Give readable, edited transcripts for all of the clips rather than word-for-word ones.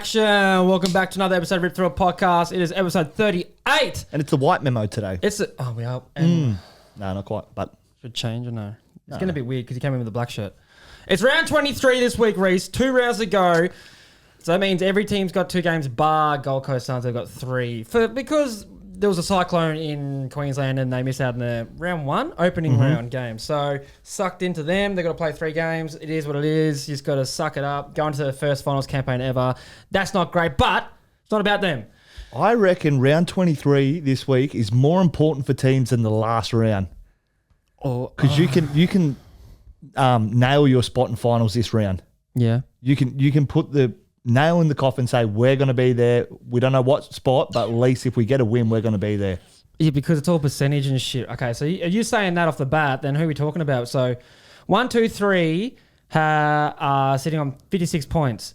action. Welcome back to another episode of Rip Through a Podcast. It is episode 38. And it's the white memo today. We are. No, not quite, but... Should change or no? It's going to be weird because he came in with a black shirt. It's round 23 this week, Reese. 2 rounds to go. So that means every team's got 2 games, bar Gold Coast Suns, they've got 3. Because there was a cyclone in Queensland and they missed out in the round 1 opening round game. So sucked into them. They've got to play 3 games. It is what it is. You just got to suck it up. Go into the first finals campaign ever. That's not great, but it's not about them. I reckon round 23 this week is more important for teams than the last round. Because you can nail your spot in finals this round. Yeah. You can put the nail in the coffin and say, we're going to be there. We don't know what spot, but at least if we get a win, we're going to be there. Yeah, because it's all percentage and shit. Okay, so are you saying that off the bat, then who are we talking about? So 1, 2, 3 are sitting on 56 points.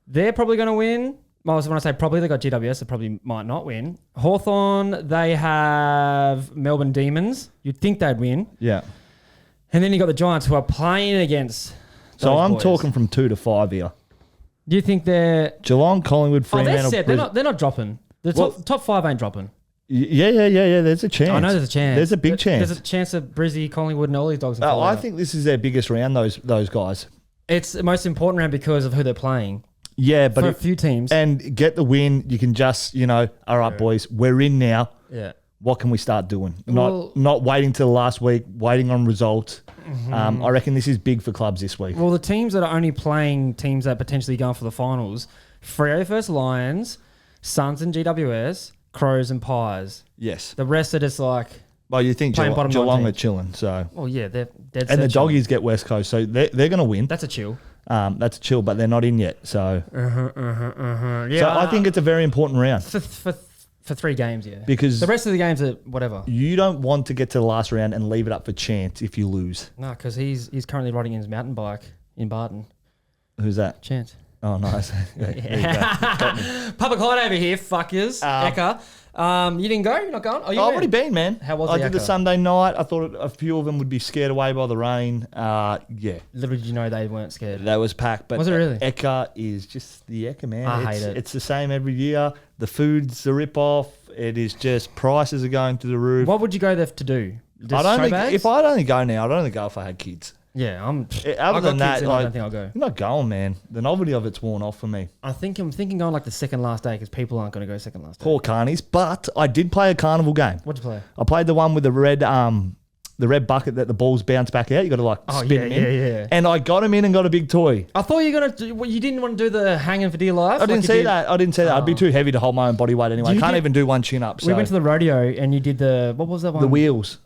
They're probably going to win. Well, when I say probably, they got GWS, they probably might not win. Hawthorn, they have Melbourne Demons. You'd think they'd win. Yeah. And then you got the Giants who are playing against So I'm boys. talking from 2 to 5 here. Do you think they're... Geelong, Collingwood, Fremantle... They're not dropping. The top 5 ain't dropping. Yeah. There's a chance. I know there's a chance. There's a big chance. There's a chance of Brizzy, Collingwood and all these dogs. I think this is their biggest round, those guys. It's the most important round because of who they're playing. Yeah, but for a few teams. And get the win, you can just, all right, boys, we're in now. Yeah. What can we start doing? Not waiting till last week, waiting on results. I reckon this is big for clubs this week. Well, the teams that are only playing teams that are potentially going for the finals, Freo versus Lions, Suns and GWS, Crows and Pies. Yes. The rest are just like... Well, you think Geelong are chilling, so... Well, yeah, they're and the Doggies get West Coast, so they're going to win. That's a chill. That's a chill, but they're not in yet, so... Yeah, so I think it's a very important round. For 3 games, yeah. Because... the rest of the games are whatever. You don't want to get to the last round and leave it up for chance if you lose. No, because he's currently riding his mountain bike in Barton. Who's that? Chance. Oh, nice. Yeah. Public holiday over here, fuckers. Ekka. You didn't go? You're not going? I've already been, man. How was I the did the Ekka? Sunday night. I thought a few of them would be scared away by the rain. Yeah. Little did you know they weren't scared. That was packed. But was it really? Ekka is just the Ekka, man. I hate it. It's the same every year. The food's a rip-off. It is just prices are going through the roof. What would you go there to do? If I'd only go now, I'd only go if I had kids. Yeah, Other than that, I don't think I'll go. You're not going, man. The novelty of it's worn off for me. I'm thinking going like the second last day because people aren't going to go second last day. Poor carnies. But I did play a carnival game. What'd you play? I played the one with the red bucket that the balls bounce back out. You got to spin them in. Yeah. And I got him in and got a big toy. I thought you were going to you didn't want to do the hanging for dear life. I didn't say that. I'd be too heavy to hold my own body weight anyway. I can't even do one chin up. So. We went to the rodeo and you did what was that one? The wheels.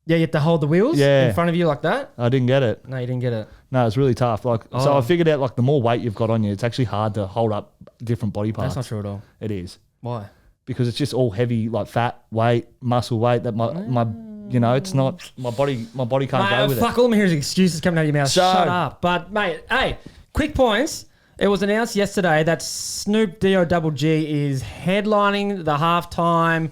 Yeah, you had to hold the wheels in front of you like that? I didn't get it. No, you didn't get it. No, it's really tough. So I figured out the more weight you've got on you, it's actually hard to hold up different body parts. That's not true at all. It is. Why? Because it's just all heavy, fat weight, muscle weight that my it's not my body can't go with fuck, all I'm hearing is excuses coming out of your mouth. Shut up. But mate, hey, quick points. It was announced yesterday that Snoop Dogg GF is headlining the halftime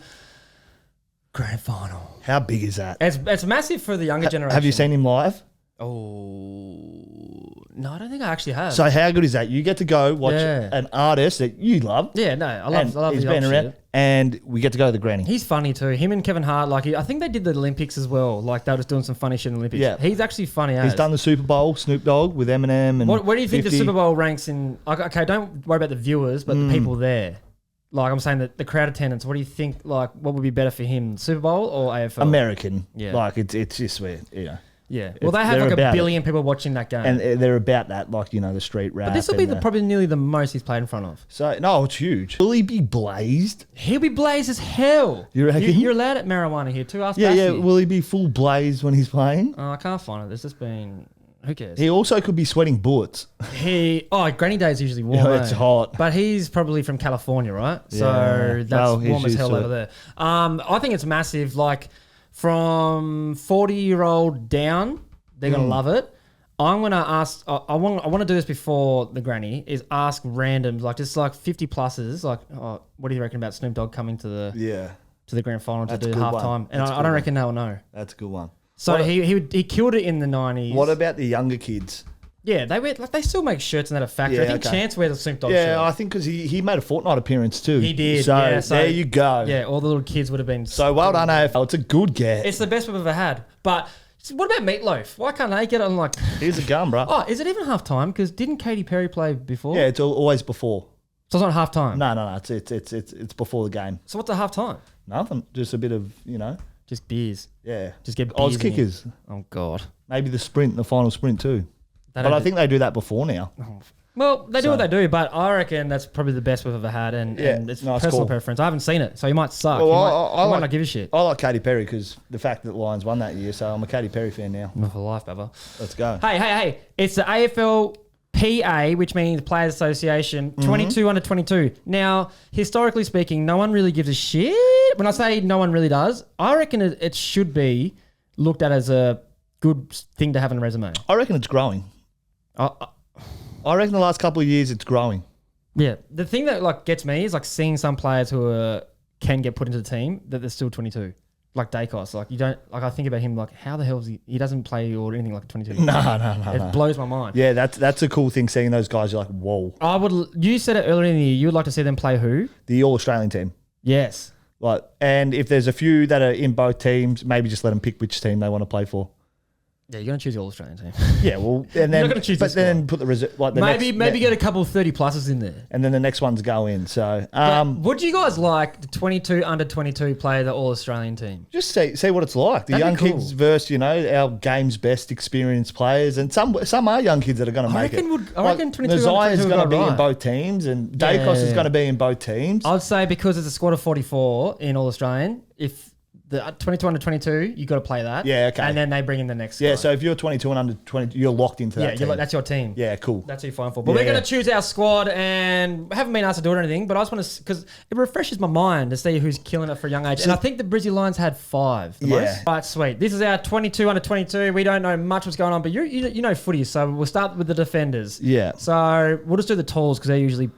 grand final. How big is that? It's massive for the younger generation. Have you seen him live? Oh, no, I don't think I actually have. So how good is that? You get to go watch an artist that you love. Yeah, no, I love he's the been around, shit. and we get to go to the granny. He's funny too. Him and Kevin Hart, I think they did the Olympics as well. They were just doing some funny shit in the Olympics. Yeah. He's actually funny. He's done the Super Bowl, Snoop Dogg with Eminem. And what do you think 50? the Super Bowl ranks in? Okay, don't worry about the viewers, but the people there. I'm saying that the crowd attendance. What do you think? What would be better for him, Super Bowl or AFL? American. Yeah. It's just weird. Yeah. Well, they have a billion people watching that game. And they're about that, the street rap. But this will be probably nearly the most he's played in front of. So, no, it's huge. Will he be blazed? He'll be blazed as hell. You reckon? You're allowed at marijuana here too. Ask Yeah. Darcy. Will he be full blazed when he's playing? I can't find it. There's just been... Who cares? He also could be sweating bullets. Granny Day is usually warm. It's hot. But he's probably from California, right? Yeah. So that's warm as hell to over there. I think it's massive. From 40-year-old down, they're going to love it. I'm going to ask, I want to do this before the granny, is ask randoms, 50 pluses, what do you reckon about Snoop Dogg coming to the grand final to do halftime? And I don't reckon they'll know. That's a good one. So he killed it in the 90s. What about the younger kids? Yeah, they still make shirts in that factory. Yeah, I think okay. Chance wears a Snoop Dogg shirt. Yeah, I think because he made a fortnight appearance too. He did. So, yeah, so there you go. Yeah, all the little kids would have been. So well done, AFL. It's a good get. It's the best we've ever had. But what about Meatloaf? Why can't they get it on like? Here's a gun, bro. Oh, is it even half time? Because didn't Katy Perry play before? Yeah, it's always before. So it's not half time. No. It's before the game. So what's the half time? Nothing. Just a bit of Just beers. Yeah. Just get Oz beers in kickers. Oh God. Maybe the final sprint too. They But don't I do- think they do that before now. Well, they do what they do, but I reckon that's probably the best we've ever had, and it's nice personal call. preference. I haven't seen it, so you might suck. Well, you I might like- not give a shit. I like Katy Perry because the fact that Lions won that year, so I'm a Katy Perry fan now. Not for life, Baba. Let's go. Hey. It's the AFLPA, which means Players Association, 22 under 22. Now, historically speaking, no one really gives a shit. When I say no one really does, I reckon it should be looked at as a good thing to have in a resume. I reckon it's growing. I reckon the last couple of years it's growing. Yeah. The thing that gets me is seeing some players who can get put into the team that they're still 22. Like Dacos. I think about him how the hell is he doesn't play or anything like a 22. No. It blows my mind. Yeah, that's a cool thing. Seeing those guys, you're like, whoa. You said it earlier in the year, you would like to see them play who? The All Australian team. Yes. And if there's a few that are in both teams, maybe just let them pick which team they want to play for. Yeah, you're going to choose the All-Australian team. Yeah, well, and then not gonna choose but this then put the reserve. Maybe get a couple of 30-pluses in there. and then the next ones go in. So Would you guys like the 22 under 22 play the All-Australian team? just see what it's like. The That'd young be cool. kids versus our game's best experienced players, and some are young kids that are going to make it. I reckon 22 under Nazai 22 is would going to go be in right. both teams, and Dacos is going to be in both teams. I'd say because it's a squad of 44 in All-Australian, if the 22 under 22, you got to play that. Yeah, okay. And then they bring in the next Yeah, guy. so if you're 22 and under 20, you're locked into that team. That's your team. Yeah, cool. That's who you're fine for. But Yeah, we're going yeah. to choose our squad, and I haven't been asked to do it or anything, but I just want to, because it refreshes my mind to see who's killing it for a young age. And I think the Brizzy Lions had 5. The Yeah. most. Right, sweet. This is our 22 under 22. We don't know much what's going on, but you know footy, so we'll start with the defenders. Yeah. So we'll just do the talls because they're usually.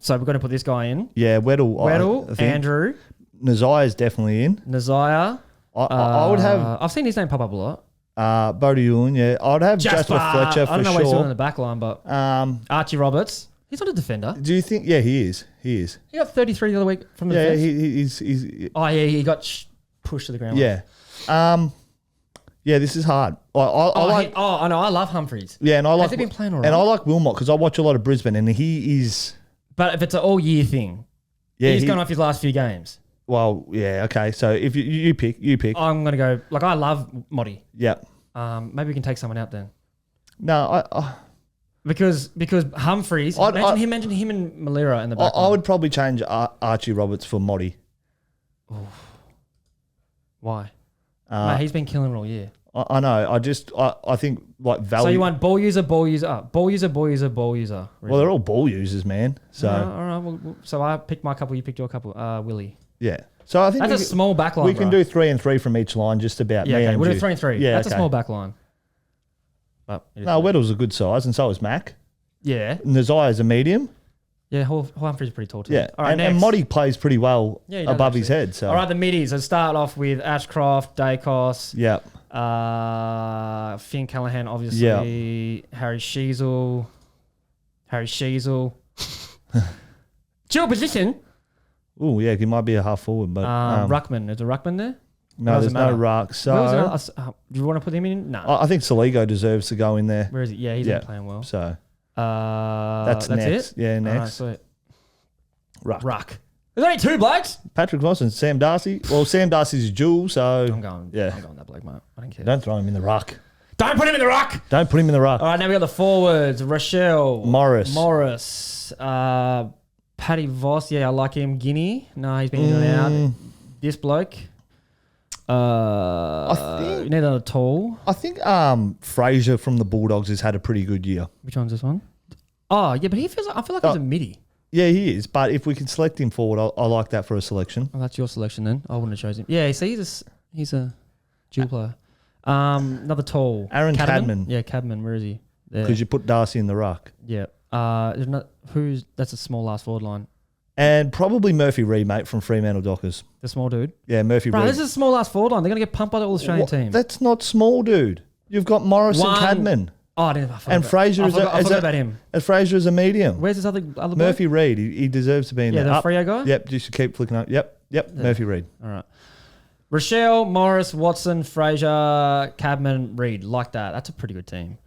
So we're going to put this guy in. Yeah, Weddle, I think. Andrew, Nazai is definitely in. Nazaya. I would have I've seen his name pop up a lot. Bodie, yeah. I'd have Jasper Fletcher for I don't know what he's doing in sure. the back line, but Archie Roberts. He's not a defender. Do you think? Yeah, he is. He got 33 the other week from the Yeah, defense. he's Oh, yeah, he got pushed to the ground. yeah. Yeah, this is hard. I know. I love Humphreys. Yeah, and I like Has he been playing all right? and I like Wilmot because I watch a lot of Brisbane, and he is. But if it's an all-year thing, he's gone off his last few games. Well, yeah, okay. So if you pick, I'm going to go, I love Motty. Yeah. Maybe we can take someone out then. No, Because Humphreys, imagine him and Malira in the back I line. would probably change Archie Roberts for Motty. Why? Mate, he's been killing it all year. I know. I think value. So you want ball user. Really. Well, they're all ball users, man. So all right. Well, so I picked my couple. You picked your couple. Willie. yeah. So I think That's a small back line. we can do 3 and 3 from each line, just about. Yeah, me okay. and We'll you. do 3 and 3. Yeah, That's okay. a small back line. But No, Weddle's a good size, and so is Mac. Yeah. Nazaya's a medium. Yeah, Humphrey's pretty tall too. Yeah, All right, and next. Motty plays pretty well Yeah, he does, above his actually. head. So All right, the middies. Let's start off with Ashcroft, Dacos, yeah, Finn Callahan, obviously, Harry Sheasel. Chill position. Oh yeah, he might be a half forward, but Ruckman. Is a Ruckman there? no, there's no ruck. So do you want to put him in? No. I think Saligo deserves to go in there. Where is he? Yeah, he's been playing well. So That's next. it? Yeah, All right, next. sweet. Ruck. Ruck. There's only 2 blokes. Patrick Moss and Sam Darcy. Well, Sam Darcy's a dual, so I'm going that bloke, mate. I don't care. don't throw him in the ruck. Don't put him in the ruck. Don't put him in the ruck. All right, now we got the forwards. Rochelle. Morris. Paddy Voss. Yeah, I like him. Guinea. No, he's been in and out. This bloke. think- you need that at all. I think Fraser from the Bulldogs has had a pretty good year. Which one's this one? Oh, yeah, but I feel like he's a midi. Yeah, he is. But if we can select him forward, I like that for a selection. Oh, that's your selection then. I wouldn't have chosen him. Yeah, see, he's a dual player. Another tall. Aaron Cadman. Yeah, Cadman. Where is he? There. Because you put Darcy in the ruck. Yeah. That's a small last forward line. And probably Murphy Reid, mate, from Fremantle Dockers. The small dude. Yeah, Murphy Bro, Reid. this is a small last forward line. They're going to get pumped by the All Australian team. That's not small, dude. You've got Morris and One. Cadman. Oh, I didn't. And Fraser is I forgot about him. And Fraser is a medium. Where's this other Murphy Reid. He deserves to be in there. Yeah, the Freo guy? Yep, just keep flicking up. Yep, yeah. Murphy Reid. All right. Rochelle, Morris, Watson, Fraser, Cadman, Reid. Like that. That's a pretty good team.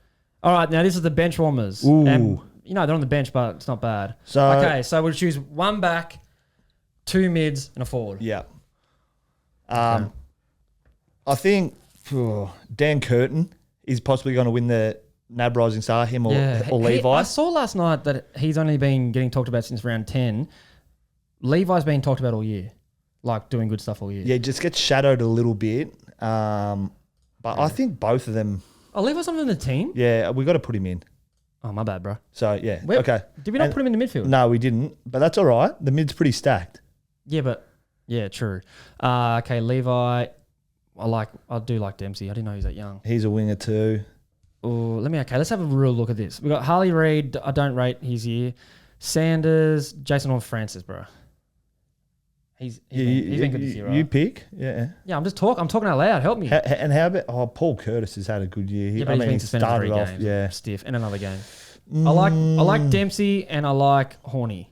All right, now this is the bench warmers. Ooh. And, they're on the bench, but it's not bad. So we'll choose one back, two mids, and a forward. Yeah. I think Dan Curtin is possibly going to win the NAB Rising Star, him or Levi. I saw last night that he's only been getting talked about since round 10. Levi's been talked about all year, like doing good stuff all year. Yeah, just gets shadowed a little bit. But I think both of them. Oh, Levi's not in the team? Yeah, we got to put him in. Oh, my bad, bro. So, yeah. Okay. Did we not put him in the midfield? No, we didn't. But that's all right. The mid's pretty stacked. Yeah, true. Okay, Levi. I do like Dempsey. I didn't know he was that young. He's a winger too. Oh, let's have a real look at this. We got Harley Reid. I don't rate his year. Sanders, Jason Horn-Francis, bro. He's been good this year, right? You pick, yeah. Yeah, I'm talking out loud. Help me. And how about Paul Curtis has had a good year. He's been suspended 3 games. Yeah, stiff, and another game. I like Dempsey and I like Horny.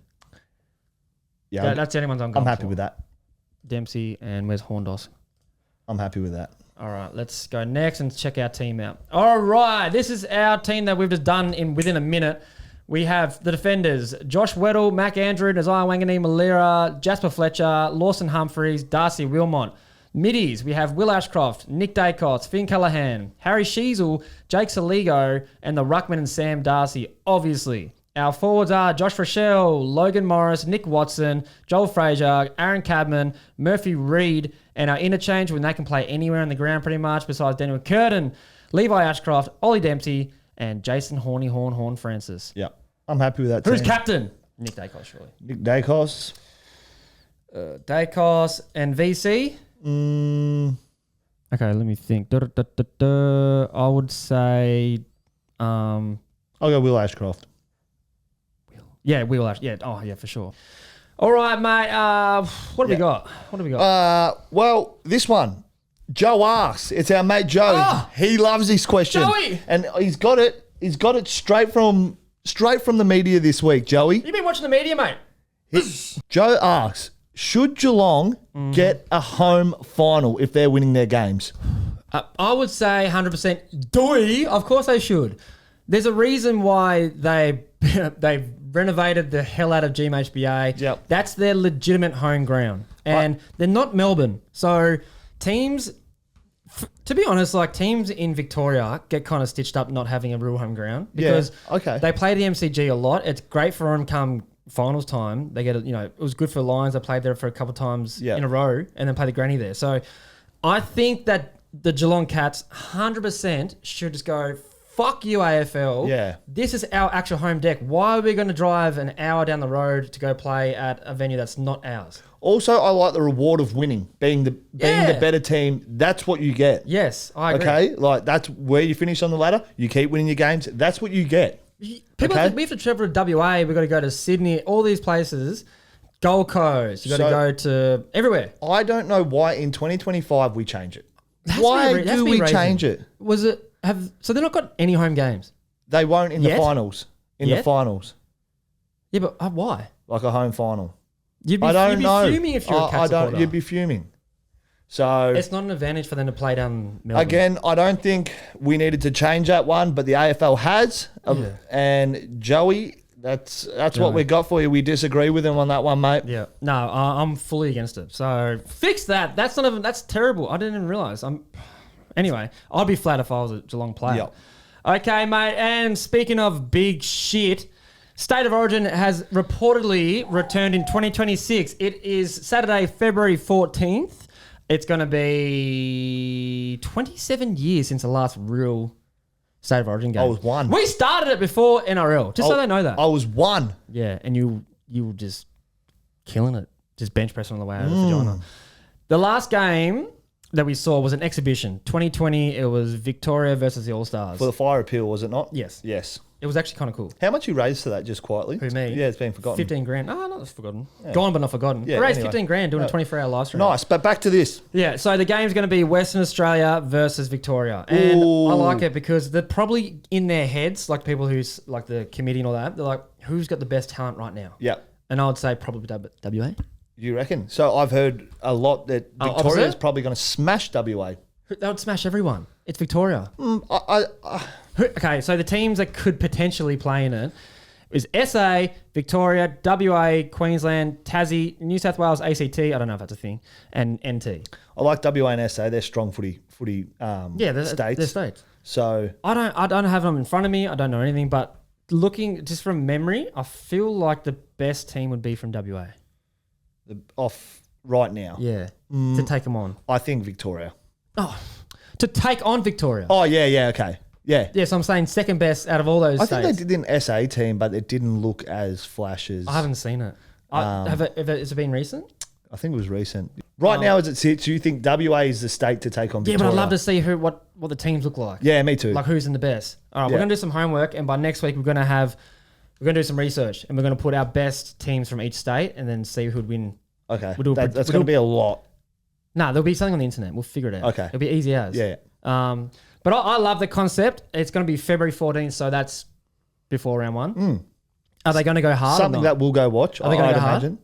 Yeah, that's the only ones I'm going happy for. with that. Dempsey and where's Horndos? I'm happy with that. All right, let's go next and check our team out. All right, this is our team that we've just done within a minute. We have the defenders, Josh Weddle, Mac Andrew, Nazai Wangani, Malira, Jasper Fletcher, Lawson Humphreys, Darcy Wilmot. Middies, we have Will Ashcroft, Nick Dacos, Finn Callahan, Harry Sheasel, Jake Saligo, and the Ruckman and Sam Darcy, obviously. Our forwards are Josh Rochelle, Logan Morris, Nick Watson, Joel Fraser, Aaron Cadman, Murphy Reid, and our interchange when they can play anywhere on the ground pretty much besides Daniel Curtin, Levi Ashcroft, Ollie Dempsey, and Jason Horn Francis. Yeah, I'm happy with that Who's team. captain? Nick Dacos, surely. Nick Dacos. Dacos and VC? Okay, let me think. I would say... I'll go Will Ashcroft. Yeah, Will Ashcroft. Yeah, oh, yeah, for sure. All right, mate. What do we got? Well, this one. Joe asks. It's our mate Joe. Oh, he loves this question. Joey! And he's got it. He's got it straight from the media this week, Joey. You've been watching the media, mate. Joe asks, should Geelong get a home final if they're winning their games? I would say 100% doy. Of course they should. There's a reason why they've renovated the hell out of GMHBA. Yep. That's their legitimate home ground. And they're not Melbourne. So teams, to be honest, like teams in Victoria get kind of stitched up not having a real home ground because they play the MCG a lot. It's great for them come finals time. They get it was good for Lions. They played there for a couple of times in a row and then play the granny there. So I think that the Geelong Cats 100% should just go, fuck you, AFL. Yeah. This is our actual home deck. Why are we going to drive an hour down the road to go play at a venue that's not ours? Also, I like the reward of winning, being the better team. That's what you get. Yes, I agree. Okay, like that's where you finish on the ladder. You keep winning your games. That's what you get. People think we have to travel to WA. We've got to go to Sydney. All these places. Gold Coast. You've got to go to everywhere. I don't know why in 2025 we change it. Why do we change it? Was it? So they're not got any home games? They won't in the finals. The finals. Yeah, but why? Like a home final. You'd be fuming if you're a Cats supporter. You'd be fuming. So it's not an advantage for them to play down Melbourne. Again, I don't think we needed to change that one, but the AFL has. And Joey, that's what we got for you. We disagree with him on that one, mate. Yeah. No, I'm fully against it. So fix that. That's terrible. I didn't even realise. Anyway, I'd be flat if I was a Geelong player. Yep. Okay, mate. And speaking of big shit, State of Origin has reportedly returned in 2026. It is Saturday, February 14th. It's going to be 27 years since the last real State of Origin game. I was one. We started it before NRL, just so they know that. I was one. Yeah, and you were just killing it. Just bench press on the way out of the vagina. The last game that we saw was an exhibition. 2020, it was Victoria versus the All-Stars. For the fire appeal, was it not? Yes. Yes. It was actually kind of cool. How much you raised for that, just quietly? Who, me? Yeah, it's been forgotten. 15 grand. Oh, not forgotten. Yeah. Gone but not forgotten. Yeah, I raised anyway. 15 grand doing a 24-hour live stream. Nice, but back to this. Yeah, so the game's going to be Western Australia versus Victoria. And Ooh. I like it because they're probably in their heads, like people who's like the committee and all that, they're like, who's got the best talent right now? Yeah. And I would say probably WA. You reckon? So I've heard a lot that Victoria is probably going to smash WA. They would smash everyone. It's Victoria. Okay, so the teams that could potentially play in it is SA, Victoria, WA, Queensland, Tassie, New South Wales, ACT. I don't know if that's a thing, and NT. I like WA and SA. They're strong footy they're states. They're states. So I don't have them in front of me. I don't know anything, but looking just from memory, I feel like the best team would be from WA. Off right now. Yeah, to take them on. I think Victoria. Oh, to take on Victoria. Oh, yeah, okay. Yeah. Yeah, so I'm saying second best out of all those I states. think they did an SA team, but it didn't look as flash as... I haven't seen it. Has it been recent? I think it was recent. Right now, as it sits, you think WA is the state to take on Victoria? Yeah, but I'd love to see what the teams look like. Yeah, me too. Like who's in the best. All right, we're going to do some homework, and by next week, we're going to do some research, and we're going to put our best teams from each state and then see who'd win. Okay. That's going to be a lot. Nah, there'll be something on the internet. We'll figure it out. Okay. It'll be easy as. Yeah. But I love the concept. It's going to be February 14th, so that's before round one. Are they going to go hard? Something that we'll go watch. Are they going to go hard? Imagine.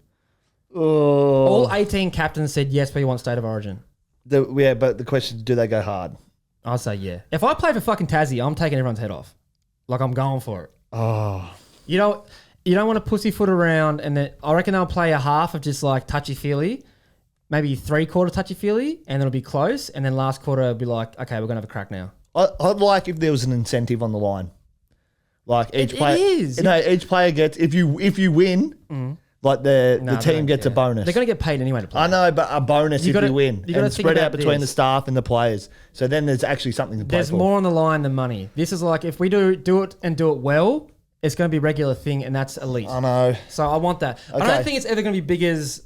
All 18 captains said yes, we want state of origin. Yeah, but the question is, do they go hard? I'll say yeah. If I play for fucking Tassie, I'm taking everyone's head off. Like I'm going for it. Oh. You don't want to pussyfoot around, and then I reckon they'll play a half of just like touchy-feely, maybe 3/4 touchy-feely, and then it'll be close, and then last quarter it'll be like, okay, we're going to have a crack now. I'd like if there was an incentive on the line. Like each player... It is. You know, each player gets... If you win, like the team gets a bonus. They're going to get paid anyway to play. I know, but a bonus if you win. You got to spread out between the staff and the players. So then there's actually something to play for. There's more on the line than money. This is like, if we do it and do it well, it's going to be a regular thing, and that's elite. I know. So I want that. Okay. I don't think it's ever going to be big as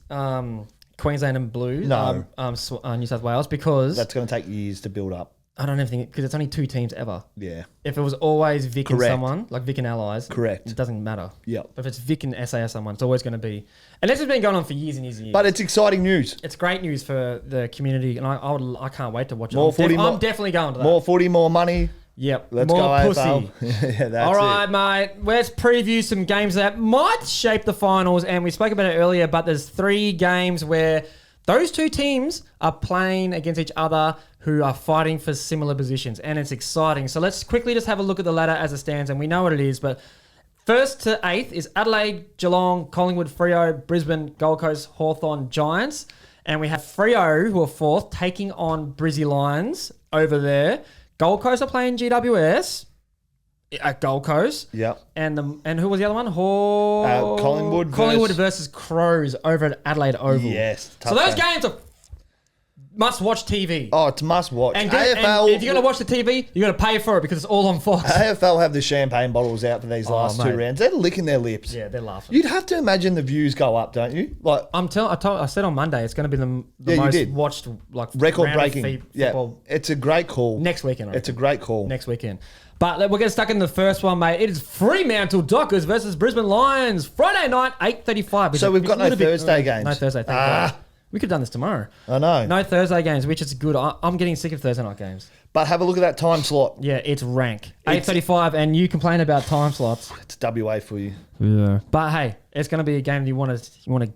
Queensland and Blues, No. New South Wales, because That's going to take years to build up. I don't even think, because it's only 2 teams ever. Yeah. If it was always Vic Correct. and someone, like Vic and Allies, Correct. it doesn't matter. Yep. But if it's Vic and SA or someone, it's always going to be. And this has been going on for years and years and years. But it's exciting news. It's great news for the community, and I can't wait to watch it. More I'm definitely going to that. More footy, more money. Yep. Let's more go pussy. AFL. Yeah, that's All right, it. mate. Let's preview some games that might shape the finals. And we spoke about it earlier, but there's 3 games where those 2 teams are playing against each other who are fighting for similar positions. And it's exciting. So let's quickly just have a look at the ladder as it stands. And we know what it is, but 1st to 8th is Adelaide, Geelong, Collingwood, Freo, Brisbane, Gold Coast, Hawthorn, Giants. And we have Freo, who are 4th, taking on Brizzy Lions over there. Gold Coast are playing GWS at Gold Coast. Yep. And who was the other one? Collingwood versus Crows over at Adelaide Oval. Yes. So those games are must-watch TV. Oh, it's must-watch. And AFL... and if you're going to watch the TV, you got to pay for it because it's all on Fox. AFL have the champagne bottles out for these last 2 rounds. They're licking their lips. Yeah, they're laughing. You'd have to imagine the views go up, don't you? Like I said on Monday, it's going to be the most watched, like, record-breaking. Yeah, it's a great call. Next weekend. It's a great call. Next weekend. But we're getting stuck in the first one, mate. It is Fremantle Dockers versus Brisbane Lions. Friday night, 8:35. So we've got no Thursday games. No Thursday, thank God. We could have done this tomorrow. I know. No Thursday games, which is good. I'm getting sick of Thursday night games. But have a look at that time slot. Yeah, it's rank. 8:35, and you complain about time slots. It's WA for you. Yeah. But hey, it's going to be a game you want to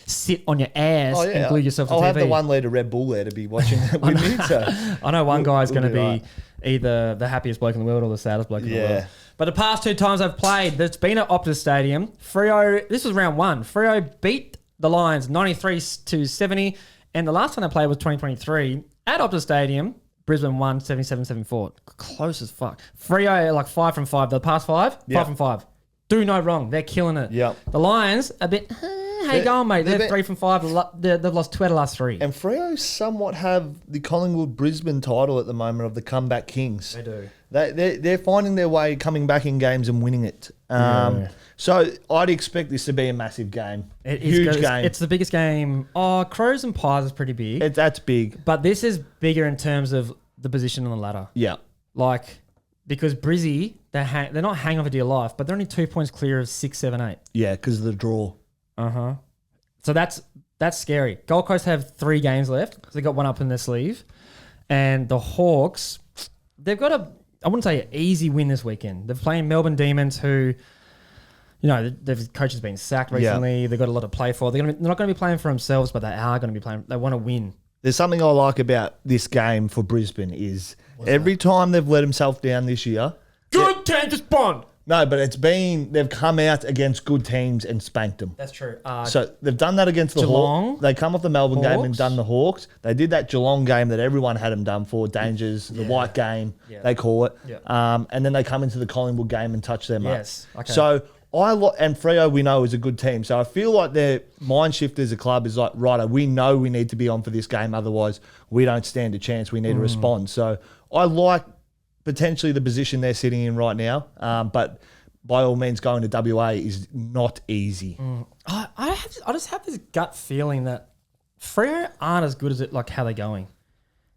sit on your ass and glue yourself to I'll TV. have the 1 litre Red Bull there to be watching with me. So I know one guy's going to be right. either the happiest bloke in the world or the saddest bloke in the Yeah. world. But the past 2 times I've played, it's been at Optus Stadium. Freo, this was round 1. Freo beat the Lions 93-70. And the last time I played was 2023 at Optus Stadium. Brisbane won 77-74. Close as fuck. Freo like 5 from 5. The past 5? Yep. 5 from 5. Do no wrong. They're killing it. Yep. The Lions, a bit, how you going, mate? They're 3 from 5. They've lost 2 out of the last 3. And Freo somewhat have the Collingwood-Brisbane title at the moment of the comeback kings. They do. They're finding their way coming back in games and winning it. So I'd expect this to be a massive game. Huge game. It's the biggest game. Oh, Crows and Pies is pretty big. That's big. But this is bigger in terms of the position on the ladder. Yeah. Like, because Brizzy, they're not hanging on for dear life, but they're only 2 points clear of 6, 7, 8. Yeah, because of the draw. So that's scary. Gold Coast have 3 games left. So they got one up in their sleeve. And the Hawks, they've got I wouldn't say an easy win this weekend. They're playing Melbourne Demons, who, their coach has been sacked recently. Yeah. They've got a lot to play for. They're not going to be playing for themselves, but they are going to be playing. They want to win. There's something I like about this game for Brisbane is every time they've let themselves down this year. Good team to spawn. No, but they've come out against good teams and spanked them. That's true. So they've done that against the Geelong. They come off the Melbourne game and done the Hawks. They did that Geelong game that everyone had them done for, Dangers, the white game, they call it. Yeah. And then they come into the Collingwood game and touch them up. Okay. So and Freo we know is a good team. So I feel like their mind shift as a club is like, right, we know we need to be on for this game. Otherwise, we don't stand a chance. We need to respond. So I like potentially the position they're sitting in right now. But by all means, going to WA is not easy. I just have this gut feeling that Freo aren't as good as it, like how they're going.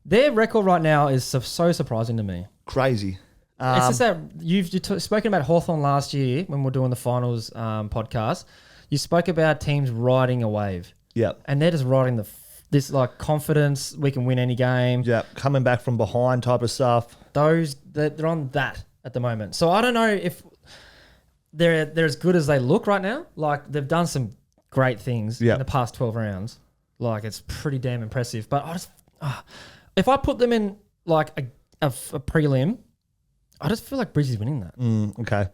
Their record right now is so surprising to me. Crazy. It's just that you've spoken about Hawthorn last year when we were doing the finals podcast. You spoke about teams riding a wave. Yep. And they're just riding this like confidence, we can win any game. Yep. Coming back from behind type of stuff. They're on that at the moment. So I don't know if they're as good as they look right now. Like they've done some great things in the past 12 rounds. Like it's pretty damn impressive. But I just if I put them in like a prelim, I just feel like Brizzy's winning that. Okay.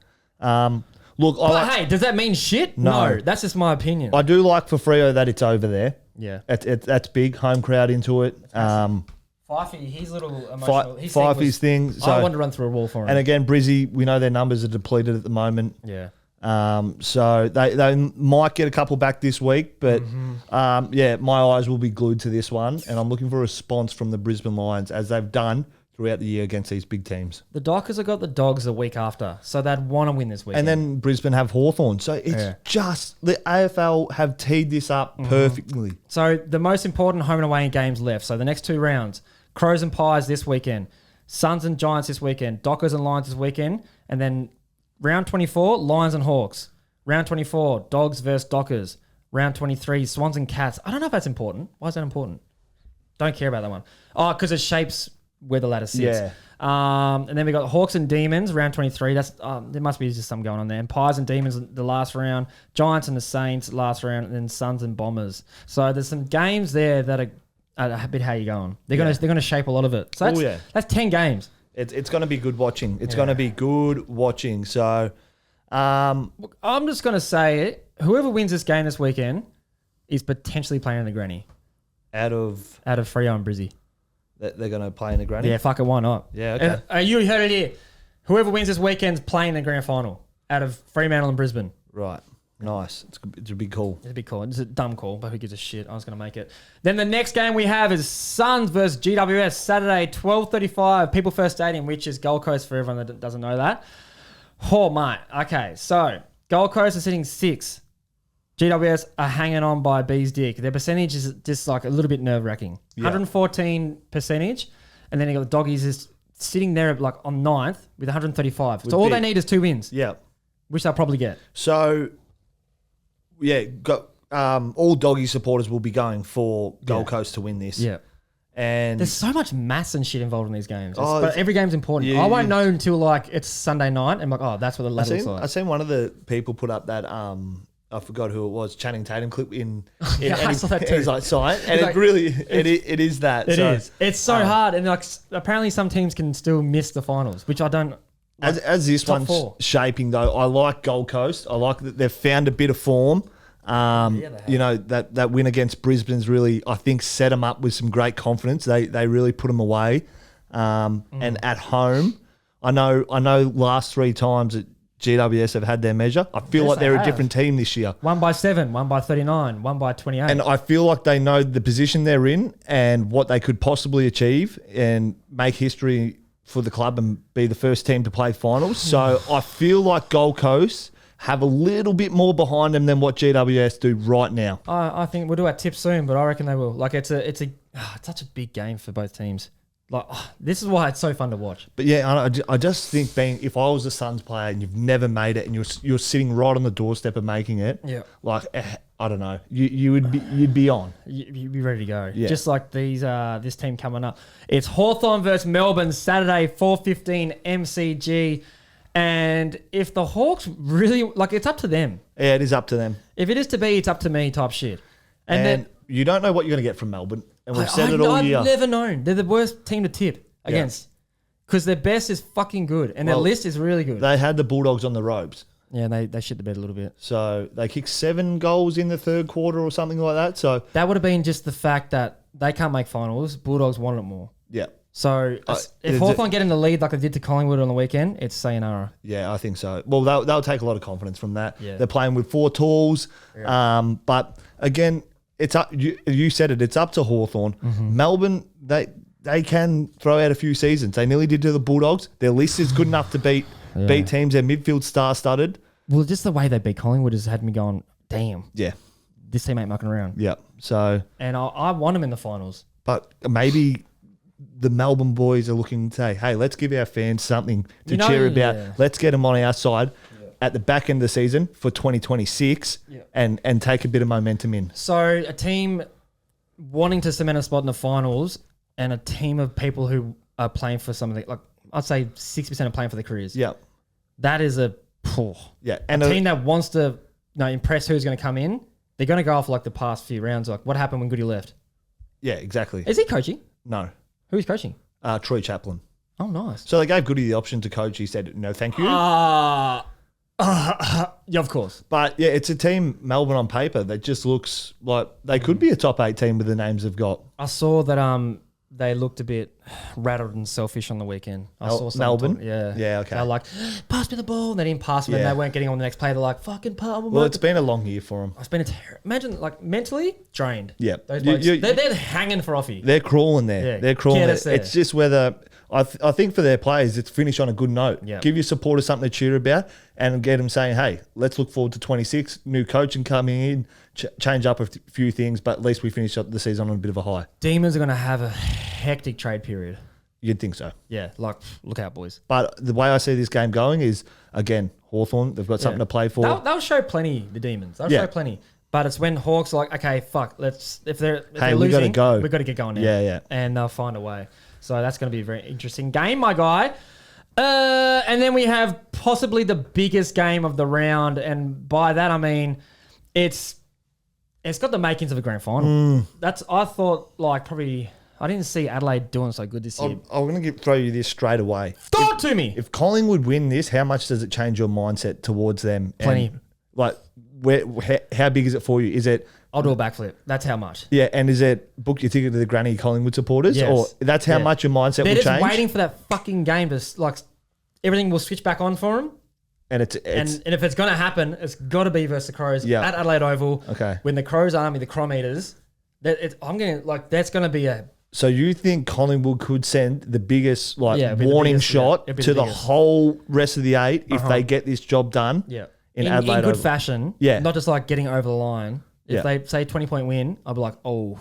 Look, hey, does that mean shit? No, that's just my opinion. I do like for Freo that it's over there. Yeah, that's big. Home crowd into it. Fifey, he's a little emotional. Fifey's thing. So, I wanted to run through a wall for him. And again, Brizzy, we know their numbers are depleted at the moment. Yeah. So they might get a couple back this week, but my eyes will be glued to this one, and I'm looking for a response from the Brisbane Lions as they've done throughout the year against these big teams. The Dockers have got the Dogs the week after, so they'd want to win this week. And then Brisbane have Hawthorn. So it's just the AFL have teed this up perfectly. So the most important home and away games left. So the next 2 rounds, Crows and Pies this weekend, Suns and Giants this weekend, Dockers and Lions this weekend, and then round 24, Lions and Hawks. Round 24, Dogs versus Dockers. Round 23, Swans and Cats. I don't know if that's important. Why is that important? Don't care about that one. Oh, because it shapes where the ladder sits. Yeah. And then we got Hawks and Demons, round 23. That's there must be just something going on there. And Pies and Demons, the last round. Giants and the Saints, last round. And then Suns and Bombers. So there's some games there that are a bit how you going. They're gonna shape a lot of it. So that's 10 games. It's going to be good watching. It's going to be good watching. So I'm just going to say it. Whoever wins this game this weekend is potentially playing in the granny. Out of Freo and Brizzy. They're going to play in the granny? Yeah, fuck it, why not? Yeah, okay. You heard it here. Whoever wins this weekend's playing in the grand final out of Fremantle and Brisbane. Right. Nice. It's a big call. It's a big call. It's a dumb call, but who gives a shit? I was going to make it. Then the next game we have is Suns versus GWS, Saturday, 12:35, People First Stadium, which is Gold Coast for everyone that doesn't know that. Oh, mate. Okay, so Gold Coast are sitting 6. GWS are hanging on by B's dick. Their percentage is just like a little bit nerve-wracking. 114 percentage, and then you got the Doggies is sitting there like on 9th with 135. So all they need is 2 wins. Yeah. Which they'll probably get. So, all Doggy supporters will be going for Gold Coast to win this. Yeah. And there's so much maths and shit involved in these games. But every game's important. I won't know until like it's Sunday night and I'm like, that's what the ladder looks like. I seen one of the people put up that I forgot who it was, Channing Tatum clip in I saw that too. He's like science, and it is that. It is. It's so hard, and like apparently some teams can still miss the finals, which I don't. Like, as this one's shaping though, I like Gold Coast. I like that they've found a bit of form. That win against Brisbane's really, I think, set them up with some great confidence. They really put them away, and at home, I know. Last 3 times that GWS have had their measure. I feel like they're a different team this year. 1 by 7, 1 by 39, 1 by 28. And I feel like they know the position they're in and what they could possibly achieve and make history for the club and be the first team to play finals. So I feel like Gold Coast have a little bit more behind them than what GWS do right now. I think we'll do our tip soon, but I reckon they will. Like it's such a big game for both teams. Like, this is why it's so fun to watch. But yeah, I just think if I was a Suns player and you've never made it and you're sitting right on the doorstep of making it, like I don't know, you'd be on. You'd be ready to go. Yeah. Just like this team coming up. It's Hawthorn versus Melbourne Saturday 4:15 MCG, and if the Hawks really it's up to them. Yeah, it is up to them. If it is to be, it's up to me type shit. And then you don't know what you're going to get from Melbourne. And we've said it all year. I've never known. They're the worst team to tip against. Because their best is fucking good. And their list is really good. They had the Bulldogs on the ropes. Yeah, they shit the bed a little bit. So they kicked 7 goals in the third quarter or something like that. So that would have been just the fact that they can't make finals. Bulldogs wanted it more. Yeah. So if Hawthorn get in the lead like they did to Collingwood on the weekend, it's sayonara. Yeah, I think so. Well, they'll take a lot of confidence from that. Yeah. They're playing with 4 tools. Yeah. But again, it's up. You said it. It's up to Hawthorn. Mm-hmm. Melbourne, they can throw out a few seasons. They nearly did to the Bulldogs. Their list is good enough to beat teams. Their midfield star-studded. Well, just the way they beat Collingwood has had me going, damn. Yeah. This team ain't mucking around. Yeah. So. And I want them in the finals. But maybe the Melbourne boys are looking to say, hey, let's give our fans something to cheer about. Yeah. Let's get them on our side at the back end of the season for 2026 and take a bit of momentum in. So a team wanting to cement a spot in the finals and a team of people who are playing for something, like I'd say 60% are playing for their careers. Yeah. That is a team that wants to impress who's going to come in. They're going to go off like the past few rounds, like what happened when Goody left. Yeah, exactly. Is he coaching? No. Who's coaching? Troy Chaplin. Oh, nice. So they gave Goody the option to coach. He said, no, thank you. Yeah, of course. But yeah, it's a team, Melbourne on paper, that just looks like they could be a top 8 team with the names they've got. I saw that they looked a bit rattled and selfish on the weekend. I saw Melbourne? Yeah, okay. They're like, pass me the ball. And they didn't pass them and they weren't getting on the next play. They're like, fucking pass. Well, it's been a long year for them. It's been imagine, like, mentally drained. Yeah. Those blokes, they're hanging for offie. They're crawling there. Yeah. They're crawling there. It's just whether... I think for their players, it's finish on a good note. Yeah. Give your supporters something to cheer about and get them saying, hey, let's look forward to 26, new coaching coming in, change up a few things, but at least we finish up the season on a bit of a high. Demons are going to have a hectic trade period. You'd think so. Yeah, like, look out, boys. But the way I see this game going is, again, Hawthorn, they've got something to play for. They'll show plenty, the Demons. They'll show plenty. But it's when Hawks are like, okay, fuck, if they're losing, we got to go. We've got to get going now. Yeah. And they'll find a way. So that's going to be a very interesting game, my guy. And then we have possibly the biggest game of the round. And by that, I mean, it's got the makings of a grand final. I thought, like, probably... I didn't see Adelaide doing so good this year. I'm going to throw you this straight away. Throw it to me. If Collingwood win this, how much does it change your mindset towards them? Plenty. And, like, how big is it for you? Is it... I'll do a backflip. That's how much. Yeah, and is it book your ticket to the granny Collingwood supporters? Yes. Or that's how much your mindset will change? They're just waiting for that fucking game to, like, everything will switch back on for them. And it's and if it's going to happen, it's got to be versus the Crows at Adelaide Oval. Okay. When the Crows army, the Crom Eaters, that's going to be a... So you think Collingwood could send the biggest warning shot to the whole rest of the 8 if they get this job done? Yeah. In Adelaide in good Oval. fashion. Yeah. Not just like getting over the line. If they say 20-point win, I'll be like, oh,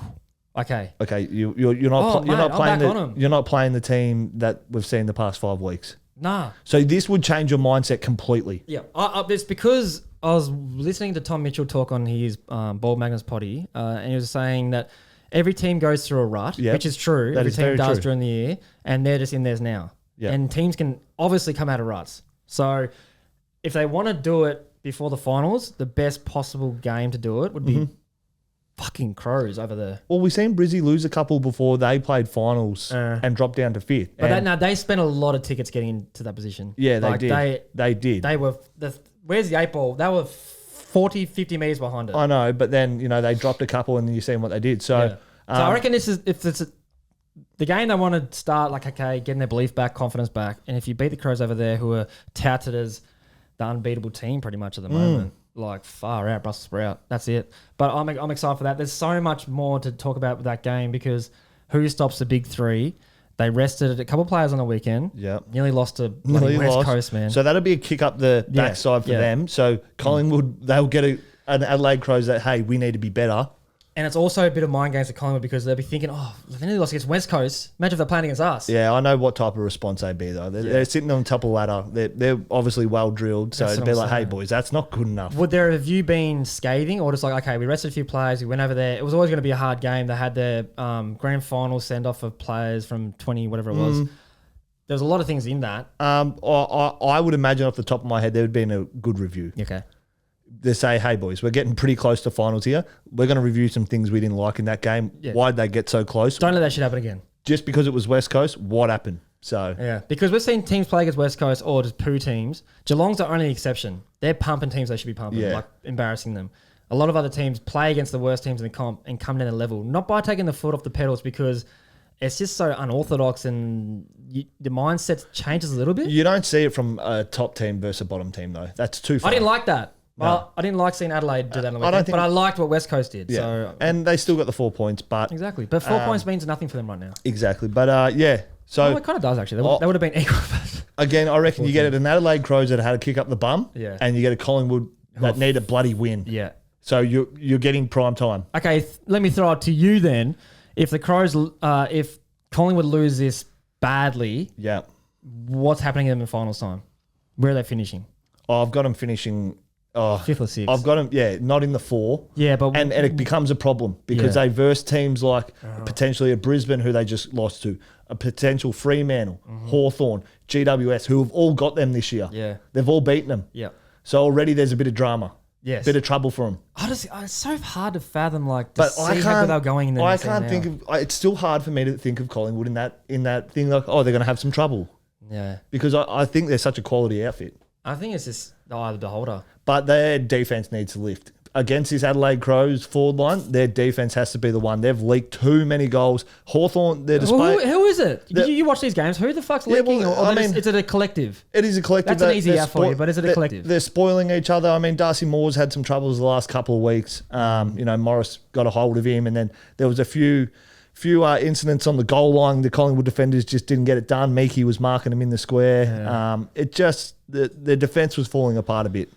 okay. Okay, you're not playing the team that we've seen the past 5 weeks. Nah. So this would change your mindset completely. Yeah. It's because I was listening to Tom Mitchell talk on his Bald Magnus potty, and he was saying that every team goes through a rut, which is true. Every team does during the year, and they're just in theirs now. Yeah. And teams can obviously come out of ruts. So if they want to do it before the finals, the best possible game to do it would be fucking Crows over there. Well, we've seen Brizzy lose a couple before they played finals and dropped down to 5th. But they spent a lot of tickets getting into that position. Yeah, they did. They were... where's the 8 ball? They were 40, 50 metres behind it. I know, but then, they dropped a couple and you've seen what they did. So, so I reckon this is... If it's the game they want to start, like, okay, getting their belief back, confidence back, and if you beat the Crows over there who are touted as the unbeatable team pretty much at the moment. Like, far out, Brussels sprout. That's it. But I'm excited for that. There's so much more to talk about with that game because who stops the big 3? They rested a couple of players on the weekend. Yeah. Nearly lost to West Coast, man. So that'll be a kick up the backside for them. So Collingwood, they'll get an Adelaide Crows that, hey, we need to be better. And it's also a bit of mind games for Collingwood because they'll be thinking, oh, if they nearly lost against West Coast, imagine if they're playing against us. Yeah, I know what type of response they'd be, though. They're sitting on top of the ladder. They're obviously well drilled, so it'd be like, hey, boys, that's not good enough. Would their review been scathing or just like, okay, we rested a few players, we went over there. It was always going to be a hard game. They had their grand final send-off of players from 20, whatever it was. There was a lot of things in that. I would imagine off the top of my head, there would be a good review. Okay. They say, hey, boys, we're getting pretty close to finals here. We're going to review some things we didn't like in that game. Yeah. Why'd they get so close? Don't let that shit happen again. Just because it was West Coast, what happened? So yeah, because we've seen teams play against West Coast or just poo teams. Geelong's the only exception. They're pumping teams they should be pumping, like embarrassing them. A lot of other teams play against the worst teams in the comp and come down a level, not by taking the foot off the pedals because it's just so unorthodox and the mindset changes a little bit. You don't see it from a top team versus a bottom team, though. That's too far. I didn't like that. No. I didn't like seeing Adelaide do that on the weekend, but I liked what West Coast did. Yeah. So and they still got the 4 points, but exactly. But 4 points means nothing for them right now. Exactly. But yeah. So it kind of does actually. They would have been equal. Again, I reckon you get an Adelaide Crows that had to kick up the bum, and you get a Collingwood that need a bloody win. Yeah. So you're getting prime time. Okay, let me throw it to you then. If the Crows, if Collingwood lose this badly, what's happening to them in finals time? Where are they finishing? Oh, I've got them finishing. Fifth or sixth. I've got them, not in the 4. Yeah, but and it becomes a problem because they verse teams like potentially a Brisbane who they just lost to, a potential Fremantle, Hawthorn, GWS, who have all got them this year. Yeah, they've all beaten them. Yeah, so already there's a bit of drama. Yes, bit of trouble for them. It's so hard to fathom, see how they're going in the I can't think of. It's still hard for me to think of Collingwood in that thing. Like, they're going to have some trouble. Yeah, because I think they're such a quality outfit. I think it's just the eye of the beholder. But their defense needs to lift. Against this Adelaide Crows forward line, their defense has to be the one. They've leaked too many goals. Hawthorn, they're displaying... Who is it? You watch these games? Who the fuck's leaking? Is it a collective? It is a collective. That's an easy out for you, but is it a collective? They're spoiling each other. I mean, Darcy Moore's had some troubles the last couple of weeks. Morris got a hold of him, and then there was a few incidents on the goal line. The Collingwood defenders just didn't get it done. Meekie was marking them in the square. Yeah. The defence was falling apart a bit.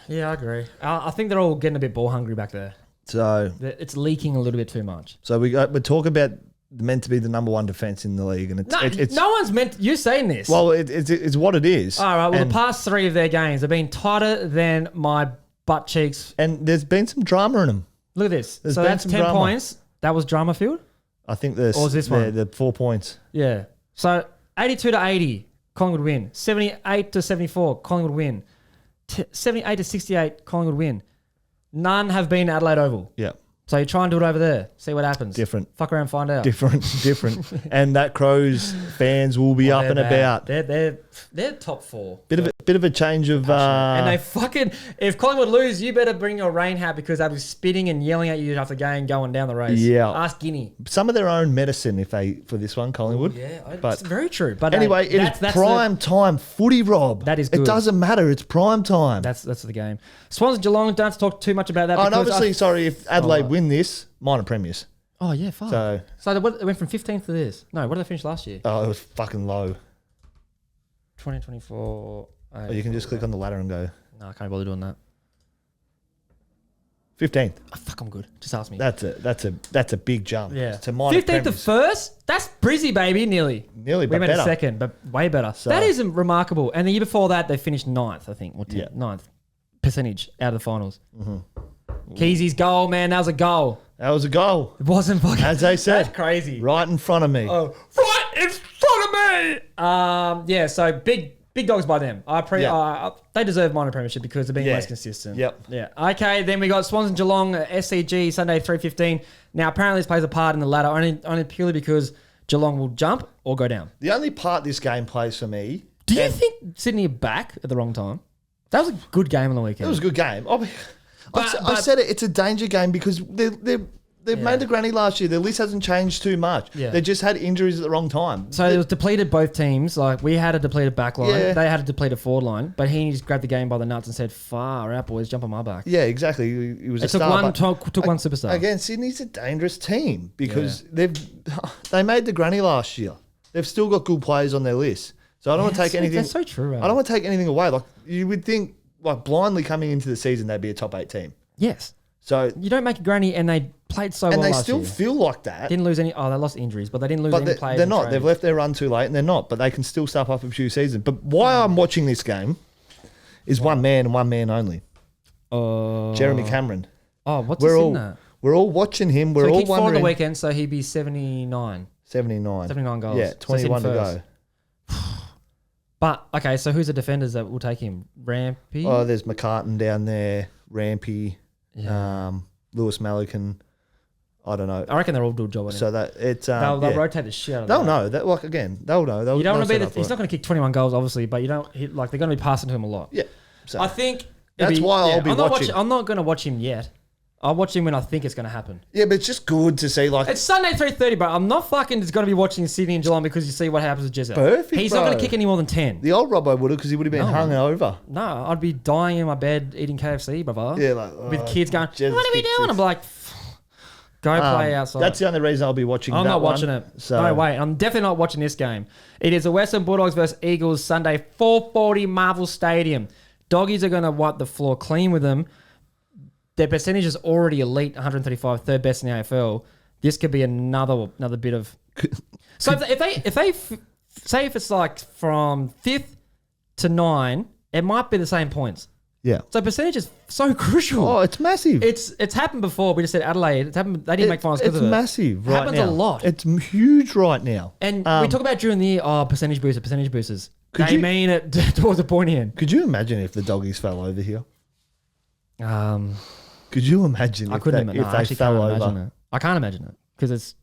Yeah, I agree. I think they're all getting a bit ball hungry back there. So it's leaking a little bit too much. So we talk about meant to be the number one defence in the league, and it's no one's meant. You're saying this. Well, it's what it is. All right. Well, the past 3 of their games have been tighter than my butt cheeks. And there's been some drama in them. Look at this. So that's 10 points. That was drama filled. I think this. Or was this one? The 4 points. Yeah. So 82-80, Collingwood win. 78-74, Collingwood win. 78-68, Collingwood win. None have been Adelaide Oval. Yeah. So you try and do it over there. See what happens. Different. Fuck around, find out. Different. And that Crows fans will be up and about. They're top 4. Bit of a change of. And they fucking, if Collingwood lose, you better bring your rain hat because they'll be spitting and yelling at you after the game going down the race. Yeah. Ask Guinea. Some of their own medicine for this one, Collingwood. Yeah, it's very true. But anyway, it's prime time footy, Rob. That is good. It doesn't matter. It's prime time. That's the game. Swans and Geelong, don't have to talk too much about that. And obviously, sorry, if Adelaide win this, minor premiers. Oh, yeah, fine. So they went from 15th to this. No, what did they finish last year? Oh, it was fucking low. 2024. Oh, you can just click on the ladder and go. No, I can't bother doing that. 15th. Oh, fuck, I'm good. Just ask me. That's a big jump. Yeah. To minor 15th to first? That's Brizzy, baby. Nearly, but we went better. A second, but way better. So that is remarkable. And the year before that, they finished 9th, I think. Or 10th, 9th percentage out of the finals. Mm-hmm. Keezy's goal, man. That was a goal. That was a goal. It wasn't fucking... As they said. That's crazy. Right in front of me. Oh, right in front of me! Yeah, so big dogs by them. They deserve minor premiership because they're being less consistent. Yep. Yeah. Okay, then we got Swans and Geelong, SCG, Sunday 3:15. Now, apparently this plays a part in the ladder only purely because Geelong will jump or go down. The only part this game plays for me... Do you think Sydney are back at the wrong time? That was a good game on the weekend. It was a good game. I said it's a danger game because they've made the granny last year. Their list hasn't changed too much. Yeah. They just had injuries at the wrong time. So it was depleted both teams. Like we had a depleted back line. Yeah. They had a depleted forward line. But he just grabbed the game by the nuts and said, far out, boys, jump on my back. Yeah, exactly. He was took one superstar. Again, Sydney's a dangerous team because they made the granny last year. They've still got good players on their list. So I don't want to take anything. That's so true. Right? I don't want to take anything away. Like you would think, like blindly coming into the season, they'd be a top 8 team. Yes. So you don't make a granny, and they played so well and they last still year. feel like that. Didn't lose any. Oh, they lost injuries, but they didn't lose But any players. they're not. They've left their run too late, and they're not. But they can still step up a few seasons. But why I'm watching this game is one man and one man only. Jeremy Cameron. Oh, what's he in that? We're all watching him. We're so all he kicked 4 on wondering. the weekend, so he'd be 79. 79 goals. Yeah, 21 to go. But, okay, so who's the defenders that will take him? Rampy? Oh, there's McCartan down there, Rampy, Lewis Malikan. I don't know. I reckon they're all doing a job on him. So that it's they'll rotate the shit out of They'll that. know that. Like again, they'll know. You don't want to be. He's not going to kick 21 goals, obviously, but you don't. They're going to be passing to him a lot. Yeah. So I think that's why I'll be watching. I'm not going to watch him yet. I'll watch him when I think it's going to happen. Yeah, but it's just good to see. Like it's Sunday 3:30, but I'm not fucking just going to be watching Sydney and Geelong because you see what happens with Jezza. Perfect. He's not going to kick any more than 10. The old Robbo would have because he would have been hung over. No, I'd be dying in my bed eating KFC, brother. Yeah, like with kids going, what are we doing? I'm like, go play outside. That's the only reason I'll be watching. I'm that not one. watching it. So. No way. I'm definitely not watching this game. It is the Western Bulldogs versus Eagles Sunday, 4:40 Marvel Stadium. Doggies are going to wipe the floor clean with them. Their percentage is already elite, 135, third best in the AFL. This could be another bit of. So if they say if it's like from 5th to 9, it might be the same points. Yeah. So percentage is so crucial. Oh, it's massive. It's happened before. We just said Adelaide. It's happened. They didn't make finals because of it. It's massive right now. It happens a lot. It's huge right now. And we talk about during the year, percentage boosters. They mean it towards the pointy end. Could you imagine if the Doggies fell over here? Could you imagine if they fell over? I can't imagine it because it's.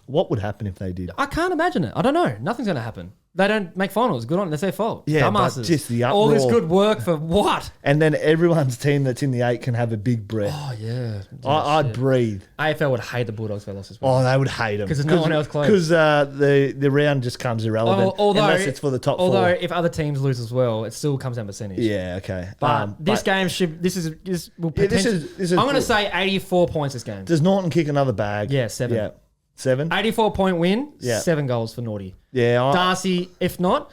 What would happen if they did? I can't imagine it. I don't know. Nothing's going to happen. They don't make finals. Good on. That's their fault. Yeah, dumbasses. but just the uproar. All this good work for what? And then everyone's team that's in the 8 can have a big breath. Oh yeah. I'd breathe. AFL would hate the Bulldogs for loss as well. Oh, they would hate them because there's no one else close. Because the round just comes irrelevant unless it's for the top 4. Although if other teams lose as well, it still comes down percentage. Yeah. Okay. But this game should. This will potentially. This is I'm going to say 84 points this game. Does Naughton kick another bag? Yeah, 7. Yeah. 7. 84-point win. Yeah. 7 goals for Naughty. Yeah. Darcy, if not,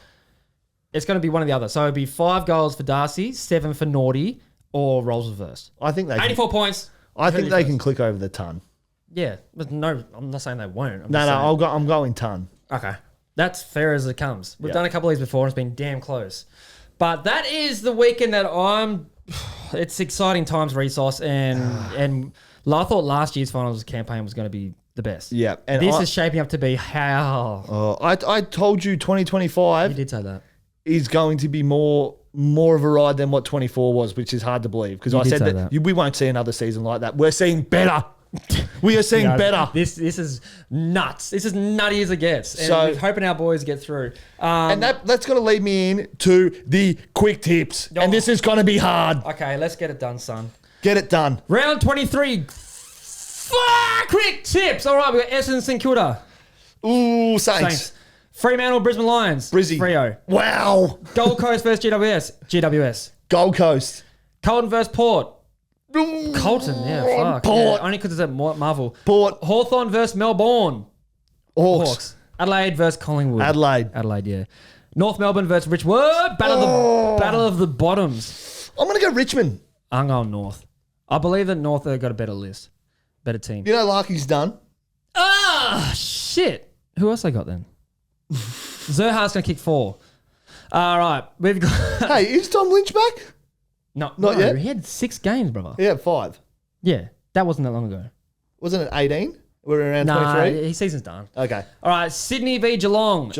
it's going to be one or the other. So it'd be 5 goals for Darcy, 7 for Naughty, or roles reversed. I think they 84 points. I think they can click over the ton. Yeah, but no, I'm not saying they won't. I'm going ton. Okay, that's fair as it comes. We've done a couple of these before, and it's been damn close. But that is the weekend that it's exciting times, resource, and I thought last year's finals campaign was going to be the best. Yeah, and this is shaping up to be how. I told you 2025. You did say that. Is going to be more of a ride than what 24 was, which is hard to believe because I said that we won't see another season like that. We're seeing better. We are seeing better. This is nuts. This is nutty as it gets. And so we're hoping our boys get through. And that's going to lead me in to the quick tips. Oh. And this is going to be hard. Okay, let's get it done, son. Get it done. Round 23. Quick tips. All right, we've got Essendon St Kilda. Ooh, Saints. Fremantle, Brisbane Lions. Brizzy. Freo. Wow. Gold Coast versus GWS. Gold Coast. Carlton versus Port. Ooh, Colton, fuck. Port. Yeah, only because it's at Marvel. Port. Hawthorn versus Melbourne. Hawks. Adelaide versus Collingwood. Adelaide, yeah. North Melbourne versus Richwood. Battle of the bottoms. I'm going to go Richmond. I'm going North. I believe that North have got a better list. Better team. You know Larky's done. Shit. Who else I got then? Zerhar's going to kick 4. All right. We've got... Hey, is Tom Lynch back? Not yet. He had 6 games, brother. Yeah, 5. Yeah. That wasn't that long ago. Wasn't it 18? We're around 23? His season's done. Okay. All right. Sydney v Geelong.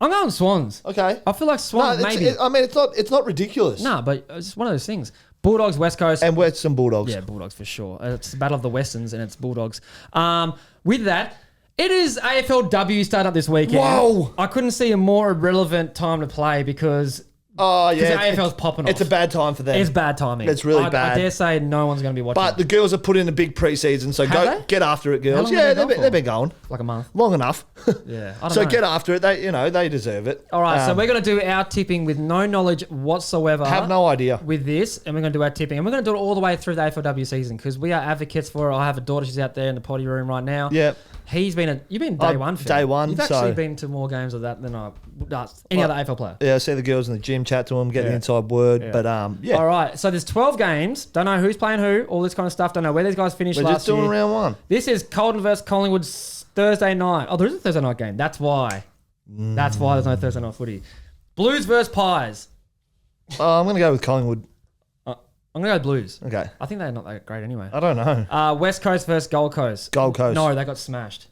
I'm going Swans. Okay. I feel like Swans maybe. It's not ridiculous. No, but it's one of those things. Bulldogs, West Coast. And Western Bulldogs. Yeah, Bulldogs for sure. It's the Battle of the Westerns and it's Bulldogs. With that, it is AFLW starting up this weekend. Whoa! I couldn't see a more irrelevant time to play because... Oh, yeah. Because AFL's popping off. It's a bad time for them. It's bad timing. It's really bad. I dare say no one's going to be watching. But the girls have put in a big preseason, so get after it, girls. Yeah, they've been going. Like a month. Long enough. Yeah. I don't know. So get after it. They deserve it. All right, so we're going to do our tipping with no knowledge whatsoever. Have no idea. With this, and we're going to do our tipping. And we're going to do it all the way through the AFLW season because we are advocates for it. I have a daughter, she's out there in the potty room right now. Yeah. You've been day one, Phil. Day one. You've actually been to more games of that than any other AFL player. Yeah, I see the girls in the gym. team, chat to them, get the inside word. Yeah. But yeah. All right. So there's 12 games. Don't know who's playing who. All this kind of stuff. Don't know where these guys finished last year. We're just doing round one. This is Carlton versus Collingwood Thursday night. Oh, there is a Thursday night game. That's why. That's why there's no Thursday night footy. Blues versus Pies. I'm going to go with Collingwood. I'm going to go Blues. Okay. I think they're not that great anyway. I don't know. West Coast versus Gold Coast. Gold Coast. No, they got smashed.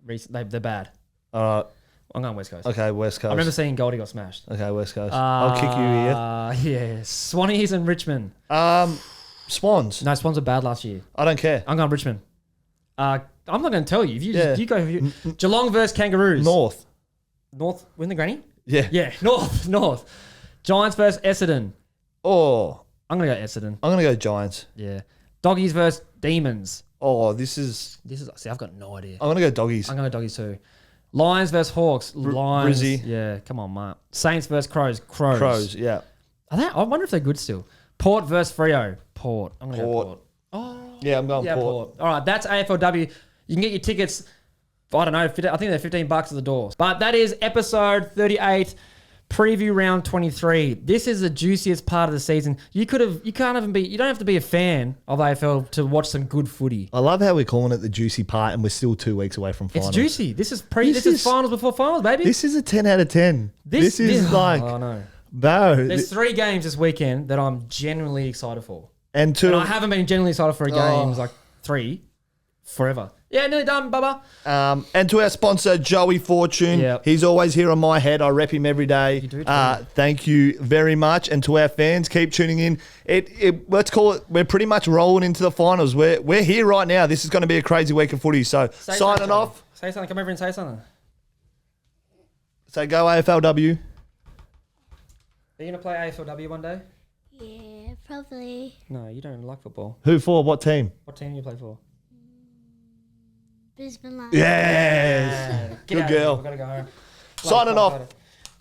They're bad. I'm going West Coast. Okay, West Coast. I remember seeing Goldie got smashed. Okay, West Coast. I'll kick you here. Yeah. Swannies and Richmond. Swans. No, Swans were bad last year. I don't care. I'm going Richmond. I'm not going to tell you. If you go. Geelong versus Kangaroos. North. Win the granny? Yeah. Yeah. North. Giants versus Essendon. Oh. I'm going to go Essendon. I'm going to go Giants. Yeah. Doggies versus Demons. Oh, this is... See, I've got no idea. I'm going to go Doggies. I'm going to go Doggies too. Lions versus Hawks. Lions. Brizzy. Yeah, come on, mate. Saints versus Crows. Crows, yeah. I wonder if they're good still. Port versus Freo. Port. I'm going to go Port. Oh. Yeah, I'm going Port. All right, that's AFLW. You can get your tickets... I don't know. I think they're $15 at the door. But that is episode 38, preview round 23. This is the juiciest part of the season. You don't have to be a fan of AFL to watch some good footy. I love how we're calling it the juicy part, and we're still 2 weeks away from finals. It's juicy. This is finals before finals, baby. This is a 10 out of 10. This is like, oh no. No. There's 3 games this weekend that I'm genuinely excited for, and I haven't been genuinely excited for a games like 3 forever. Yeah, nearly done, Bubba. And to our sponsor, Joey Fortune. He's always here on my head. I rep him every day. You do too. Thank you very much. And to our fans, keep tuning in. Let's call it, we're pretty much rolling into the finals. We're here right now. This is going to be a crazy week of footy. So signing off. Say something. Come over and say something. Say go AFLW. Are you going to play AFLW one day? Yeah, probably. No, you don't like football. Who for? What team? What team do you play for? Brisbane Lions. Yes. Good girl. We've got to go home. Signing off.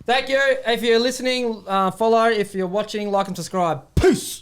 Thank you. If you're listening, follow. If you're watching, like and subscribe. Peace.